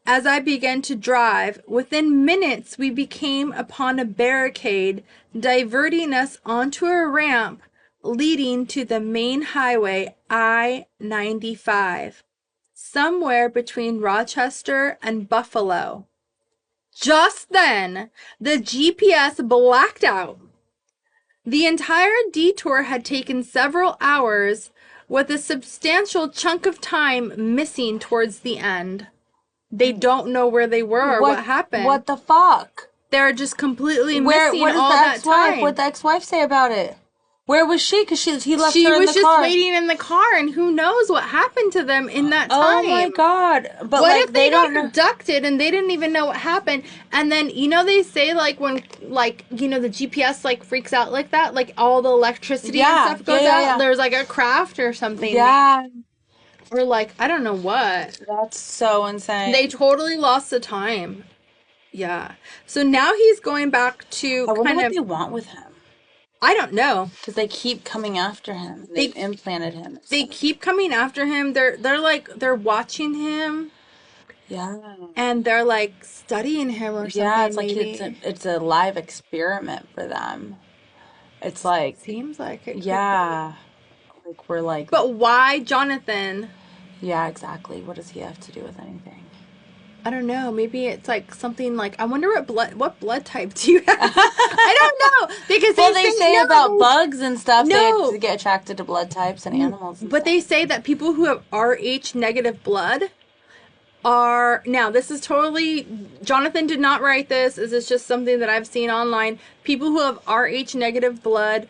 as I began to drive. Within minutes, we became upon a barricade, diverting us onto a ramp leading to the main highway, I-95, somewhere between Rochester and Buffalo. Just then, the GPS blacked out. The entire detour had taken several hours, with a substantial chunk of time missing towards the end. They don't know where they were or what happened. What the fuck? They're just completely missing what all that time. What'd the ex-wife say about it? Where was she? Because he left her in the car. She was just waiting in the car, and who knows what happened to them in that time. Oh my God. But what like, if they got abducted and they didn't even know what happened? And then, they say like when, the GPS like freaks out like that, like all the electricity and stuff goes out. Yeah. There's like a craft or something. Yeah. Or like, I don't know what. That's so insane. They totally lost the time. Yeah. So now he's going back to I wonder what they want with him. I don't know. Because they keep coming after him. They've implanted him. They keep coming after him. They're watching him. Yeah. And they're like studying him or something. Yeah, it's like it's a live experiment for them. It's like seems like it. Yeah. Like we're like. But why Jonathan? Yeah, exactly. What does he have to do with anything? I don't know. Maybe it's like something like, I wonder what blood type do you have? I don't know. Because they say about bugs and stuff, they get attracted to blood types and animals. And but they say that people who have Rh negative blood are, now this is totally, Jonathan did not write this. This is just something that I've seen online. People who have Rh negative blood,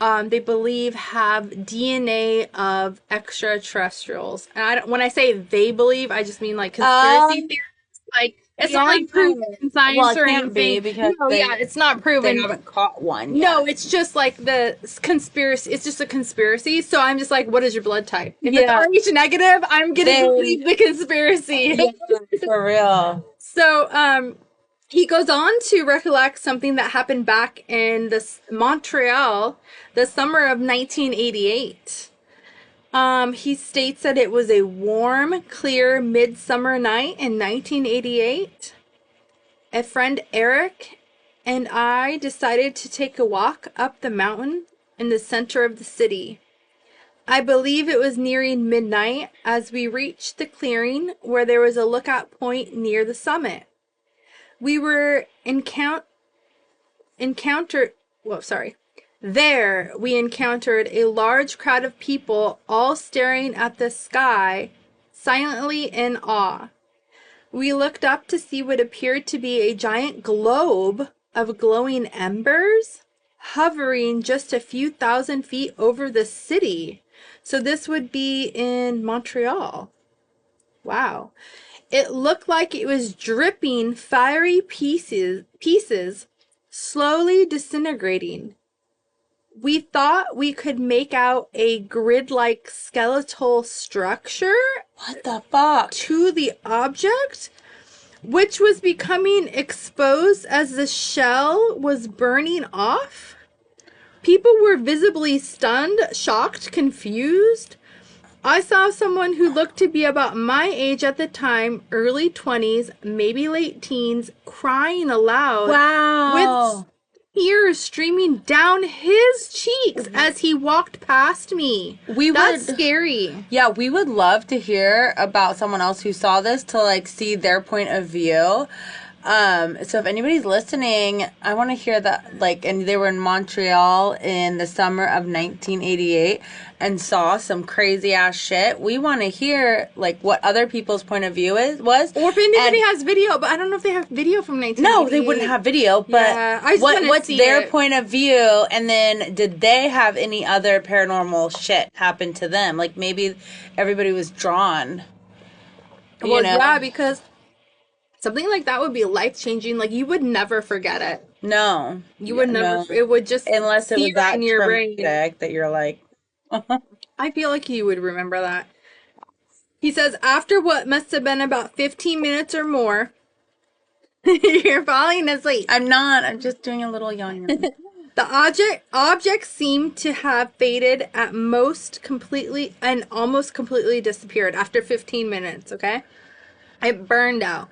they believe have DNA of extraterrestrials. And when I say they believe, I just mean like conspiracy theories. Like, it's not like proven in science or anything. Because it's not proven. They haven't caught one yet. No, it's just like the conspiracy. It's just a conspiracy. So I'm just like, what is your blood type? If it's Rh negative, I'm gonna believe the conspiracy. Yeah, for real. So, he goes on to recollect something that happened back in Montreal, the summer of 1988. He states that it was a warm, clear midsummer night in 1988. A friend, Eric, and I decided to take a walk up the mountain in the center of the city. I believe it was nearing midnight as we reached the clearing where there was a lookout point near the summit. We were There, we encountered a large crowd of people all staring at the sky, silently in awe. We looked up to see what appeared to be a giant globe of glowing embers, hovering just a few thousand feet over the city. So this would be in Montreal. Wow. It looked like it was dripping fiery pieces, slowly disintegrating. We thought we could make out a grid-like skeletal structure. What the fuck? To the object, which was becoming exposed as the shell was burning off. People were visibly stunned, shocked, confused. I saw someone who looked to be about my age at the time, early 20s, maybe late teens, crying aloud Wow. with tears streaming down his cheeks as he walked past me. That's scary. Yeah, we would love to hear about someone else who saw this to like see their point of view. So if anybody's listening, I want to hear that, like, and they were in Montreal in the summer of 1988 and saw some crazy ass shit. We want to hear, like, what other people's point of view was. Or if anybody has video, but I don't know if they have video from 1988. No, they wouldn't have video, but yeah, I just what's see their it. point of view, and then did they have any other paranormal shit happen to them? Like, maybe everybody was drawn. Well, yeah, because something like that would be life-changing. Like, you would never forget it. No. You would never. No. It would just unless it was that in your brain that you're like. I feel like you would remember that. He says, after what must have been about 15 minutes or more, you're falling asleep. I'm not. I'm just doing a little yawn. The object seemed to have faded at most completely and almost completely disappeared after 15 minutes, okay? It burned out.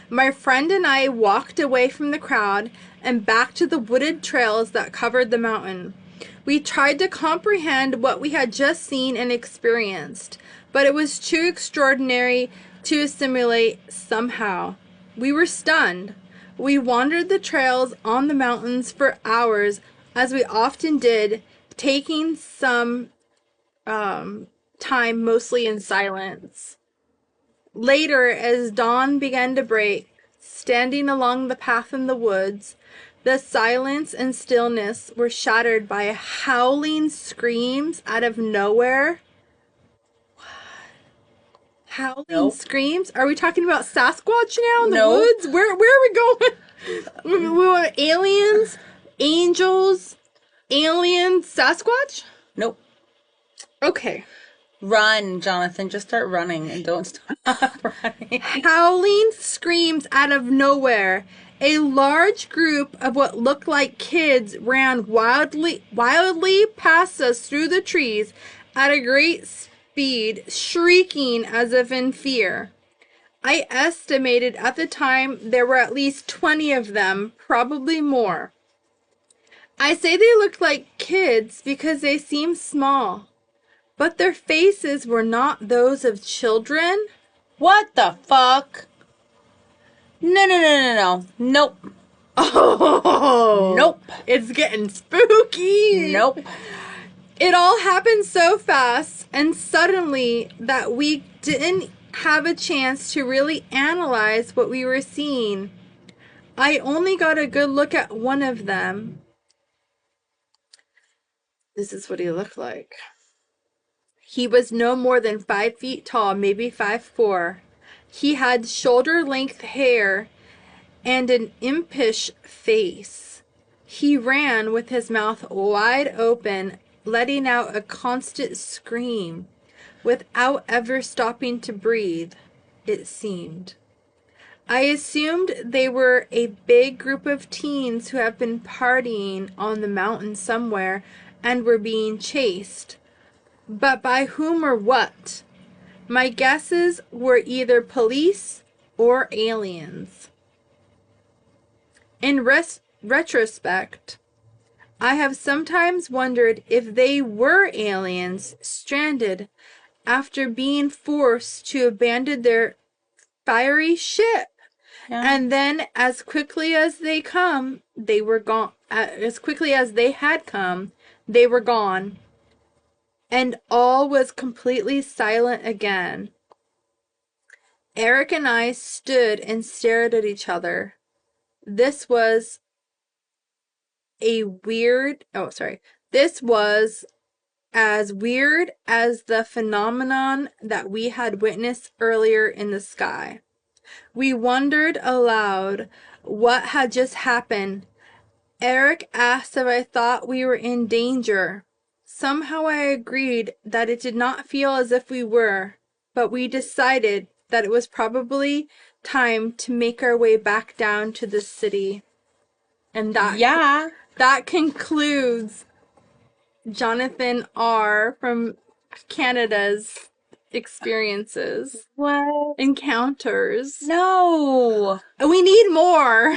My friend and I walked away from the crowd and back to the wooded trails that covered the mountain. We tried to comprehend what we had just seen and experienced, but it was too extraordinary to assimilate somehow. We were stunned. We wandered the trails on the mountains for hours, as we often did, taking some time mostly in silence. Later, as dawn began to break, standing along the path in the woods, the silence and stillness were shattered by howling screams out of nowhere. What? Howling screams? Are we talking about Sasquatch now in the woods? Where are we going? We want aliens, angels, aliens, Sasquatch? Nope. Okay. Run, Jonathan. Just start running and don't stop running. Howling screams out of nowhere. A large group of what looked like kids ran wildly past us through the trees at a great speed, shrieking as if in fear. I estimated at the time there were at least 20 of them, probably more. I say they looked like kids because they seemed small. But their faces were not those of children. What the fuck? No. Nope. Oh. Nope. It's getting spooky. Nope. It all happened so fast and suddenly that we didn't have a chance to really analyze what we were seeing. I only got a good look at one of them. This is what he looked like. He was no more than 5 feet tall, maybe 5'4". He had shoulder-length hair and an impish face. He ran with his mouth wide open, letting out a constant scream, without ever stopping to breathe, it seemed. I assumed they were a big group of teens who have been partying on the mountain somewhere and were being chased. But by whom or what? My guesses were either police or aliens. In retrospect, I have sometimes wondered if they were aliens stranded after being forced to abandon their fiery ship. Yeah. And then as quickly as they were gone. As quickly as they had come, they were gone. And all was completely silent again. Eric and I stood and stared at each other. This was as weird as the phenomenon that we had witnessed earlier in the sky. We wondered aloud what had just happened. Eric asked if I thought we were in danger. Somehow I agreed that it did not feel as if we were, but we decided that it was probably time to make our way back down to the city. And that concludes Jonathan R. from Canada's experiences, What? encounters. No. We need more.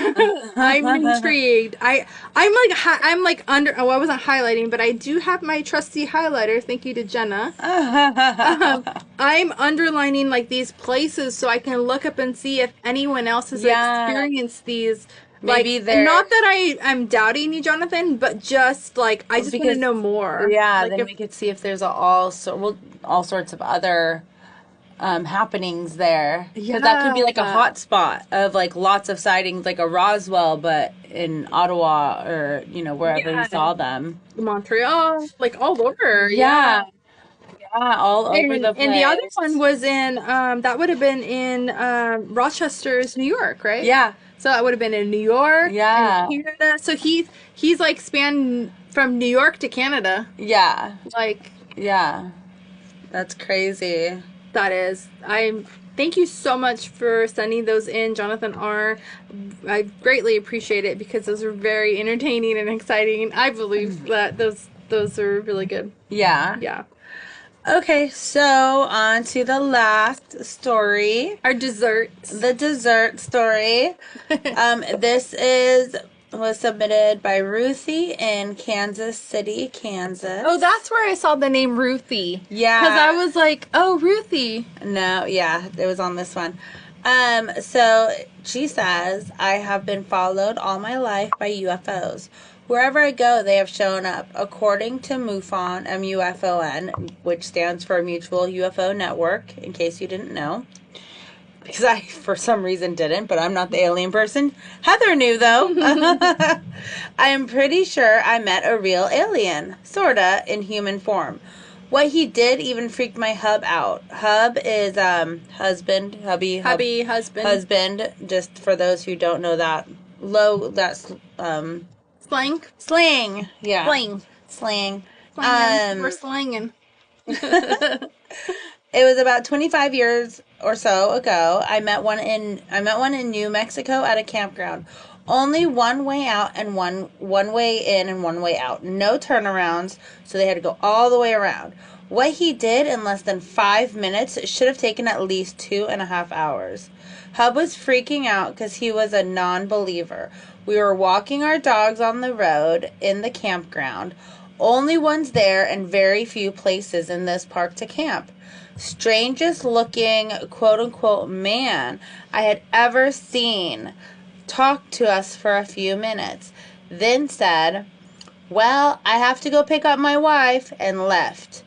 I'm intrigued. I'm like under. Oh, I wasn't highlighting, but I do have my trusty highlighter. Thank you to Jenna. I'm underlining like these places so I can look up and see if anyone else has experienced these. Maybe like, and not that I'm doubting you, Jonathan, but just like I just want to know more. Yeah, like then we could see if there's all sorts of other happenings there. Because that could be like a hot spot of like lots of sightings, like a Roswell, but in Ottawa or wherever you saw them. Montreal, like all over. Yeah, all over the place. And the other one was in that would have been in Rochester's, New York, right? Yeah. So that would have been in New York. Yeah. And Canada. So he's like spanned from New York to Canada. Yeah. Like. Yeah. That's crazy. That is. Thank you so much for sending those in, Jonathan R. I greatly appreciate it because those are very entertaining and exciting. I believe that those are really good. Yeah. Yeah. Okay, so on to the last story. Our dessert. The dessert story. This was submitted by Ruthie in Kansas City, Kansas. Oh, that's where I saw the name Ruthie. Yeah. Because I was like, oh, Ruthie. No, yeah, it was on this one. So she says, I have been followed all my life by UFOs. Wherever I go, they have shown up. According to MUFON, MUFON, which stands for Mutual UFO Network, in case you didn't know. Because I, for some reason, didn't, but I'm not the alien person. Heather knew, though. I am pretty sure I met a real alien, sorta, in human form. What he did even freaked my hub out. Hub is husband, hubby, husband. Husband, just for those who don't know that. That's Slang. Yeah. Slang. We're slanging. It was about 25 years or so ago. I met one in New Mexico at a campground. Only one way out and one way in and one way out. No turnarounds, so they had to go all the way around. What he did in less than 5 minutes should have taken at least 2.5 hours. Hub was freaking out because he was a non-believer. We were walking our dogs on the road in the campground. Only ones there and very few places in this park to camp. Strangest looking quote-unquote man I had ever seen talked to us for a few minutes. Then said, well, I have to go pick up my wife, and left.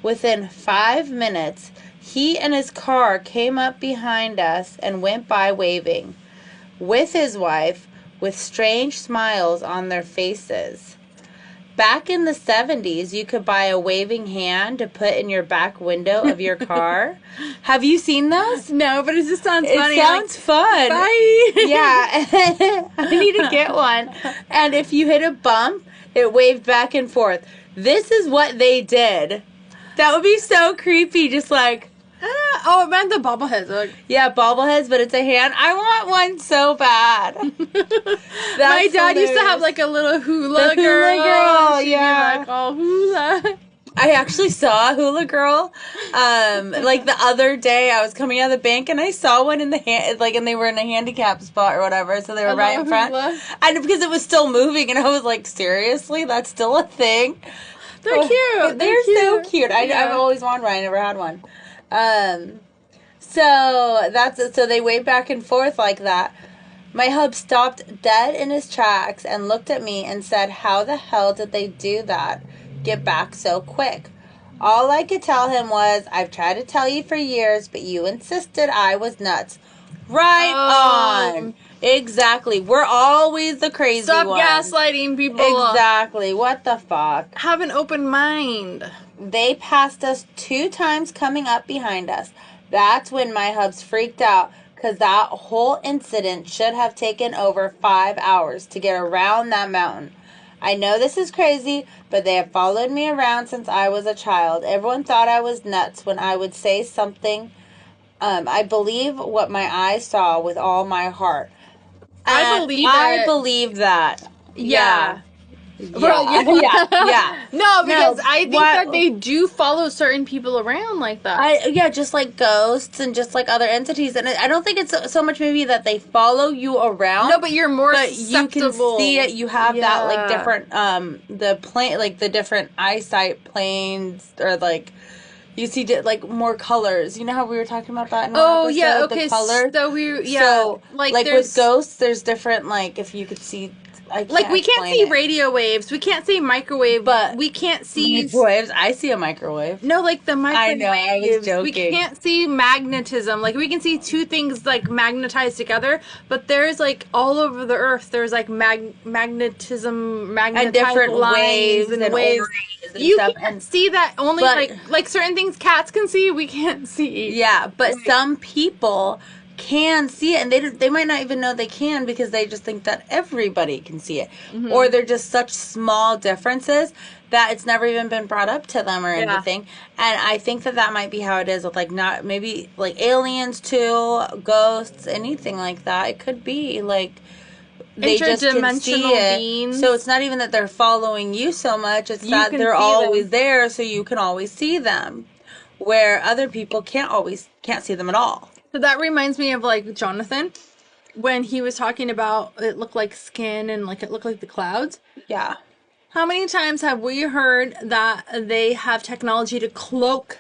Within 5 minutes, he and his car came up behind us and went by waving. With his wife, with strange smiles on their faces. Back in the 70s, you could buy a waving hand to put in your back window of your car. Have you seen those? No, but it just sounds funny. It sounds fun. Bye. Yeah. I need to get one. And if you hit a bump, it waved back and forth. This is what they did. That would be so creepy, just like... Oh, it meant the bobbleheads. Like, yeah, bobbleheads, but it's a hand. I want one so bad. My dad used to have like a little hula girl. Yeah. Like, oh, hula. I actually saw a hula girl. Like the other day, I was coming out of the bank and I saw one in the hand, like, and they were in a handicap spot or whatever, so they were right in front. And because it was still moving, and I was like, seriously, that's still a thing. They're cute. They're so cute. I've always wanted one. I never had one. So they waved back and forth like that. My hub stopped dead in his tracks and looked at me and said, how the hell did they do that? Get back so quick. All I could tell him was, I've tried to tell you for years, but you insisted I was nuts. Right on. Exactly. We're always the crazy Stop ones. gaslighting people. Exactly. What the fuck? Have an open mind. They passed us 2 times coming up behind us. That's when my hubs freaked out, because that whole incident should have taken over 5 hours to get around that mountain. I know this is crazy, but they have followed me around since I was a child. Everyone thought I was nuts when I would say something. I believe what my eyes saw with all my heart. I believe that. Yeah. Yeah, yeah. No, because I think what- that they do follow certain people around like that. Just like ghosts and just like other entities, and I don't think it's so much maybe that they follow you around. No, but you're more but you can see it. You have that like Yeah. different the plane, like the different eyesight planes, or like you see like more colors. You know how we were talking about that in one Oh, episode, yeah, okay. the color. So So like with there's ghosts, there's different, like if you could see. like we can't see radio waves, we can't see microwave, But we can't see microwaves. I see a microwave. no, like the microwave. I know, I was joking. We can't see magnetism. Like we can see two things like magnetized together, but there's like all over the earth. There's like magnetism, magnetized And different lines waves and and waves. auras and You stuff, can't and see that only but- like certain things cats can see. We can't see. Yeah, but some people can see it, and they might not even know they can because they just think that everybody can see it, or they're just such small differences that it's never even been brought up to them or anything. And I think that might be how it is with like not maybe like aliens too, ghosts, anything like that. It could be like they just can see Interdimensional it. beings. So it's not even that they're following you so much; it's You that can they're see always them. there, so you can always see them. Where other people can't see them at all. So that reminds me of like Jonathan when he was talking about it looked like skin and like it looked like the clouds. Yeah. How many times have we heard that they have technology to cloak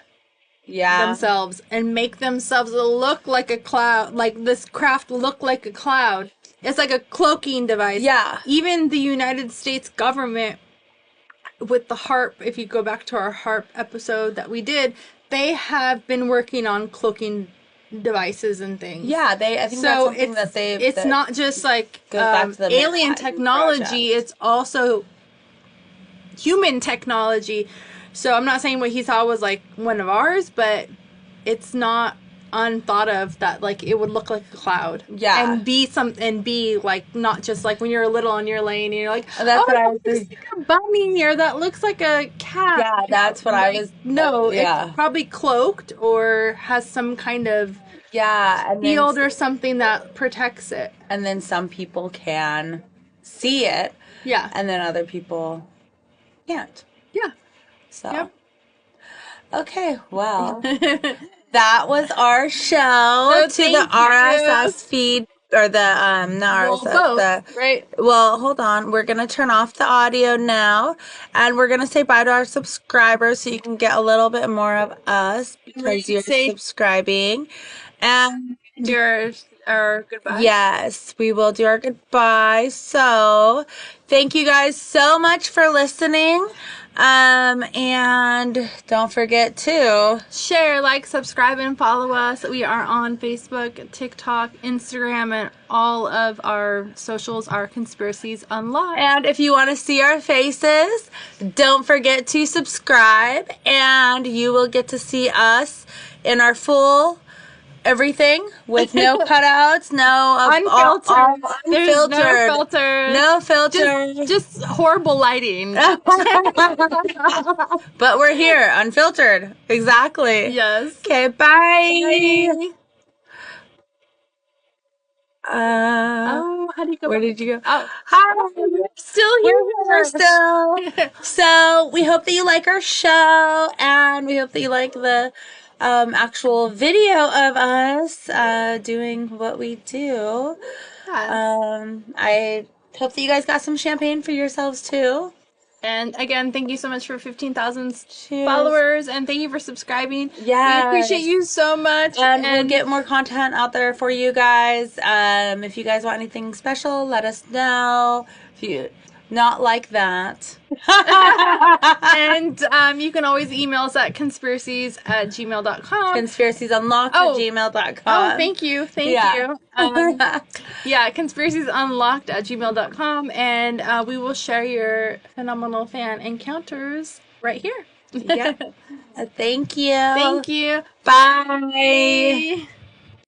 Yeah. themselves and make themselves look like a cloud, like this craft look like a cloud? It's like a cloaking device. Yeah. Even the United States government with the HARP, if you go back to our HARP episode that we did, they have been working on cloaking devices and things. Yeah, I think that's something that they've... It's not just like goes back to the alien Manhattan technology, Project. it's also human technology. So I'm not saying what he saw was like one of ours, but it's not unthought of that like it would look like a cloud. Yeah. And be like not just like when you're little and you're laying and you're like, That's what I was there's thinking. like a bunny here that looks like a cat. Yeah, that's what I was... No, yeah. it's probably cloaked or has some kind of Yeah, and shield then, or something that protects it. and then some people can see it, Yeah. and then other people can't. Yeah. So... Yep. Okay, well... That was our show to thank the you. RSS feed, or the, not Well, RSS, both, right? Well, hold on. We're going to turn off the audio now, and we're going to say bye to our subscribers so you can get a little bit more of us because you're subscribing. And Our goodbye. yes, we will do our goodbye. So, thank you guys so much for listening. And don't forget to Share, like, subscribe, and follow us. We are on Facebook, TikTok, Instagram, and all of our socials are Conspiracies Unlocked. And if you want to see our faces, don't forget to subscribe, and you will get to see us in our full everything with no cutouts, Unfiltered. There's unfiltered, no filter. no filter. Just horrible lighting. But we're here, unfiltered. Exactly. Yes. Okay, bye. How do you go? Where did you go? Oh, Hi, still here. we're still. So we hope that you like our show, and we hope that you like the actual video of us doing what we do. I hope that you guys got some champagne for yourselves too. And again, thank you so much for 15,000 Cheers. followers, and thank you for subscribing. Yes. We appreciate you so much. And we'll get more content out there for you guys. If you guys want anything special, let us know. If you not like that. And you can always email us at conspiracies@gmail.com. Conspiraciesunlocked@gmail.com. Oh, thank you. Thank Yeah. you. Yeah, conspiraciesunlocked@gmail.com. And we will share your phenomenal fan encounters right here. Yeah. Thank you. Thank you. Bye. Bye.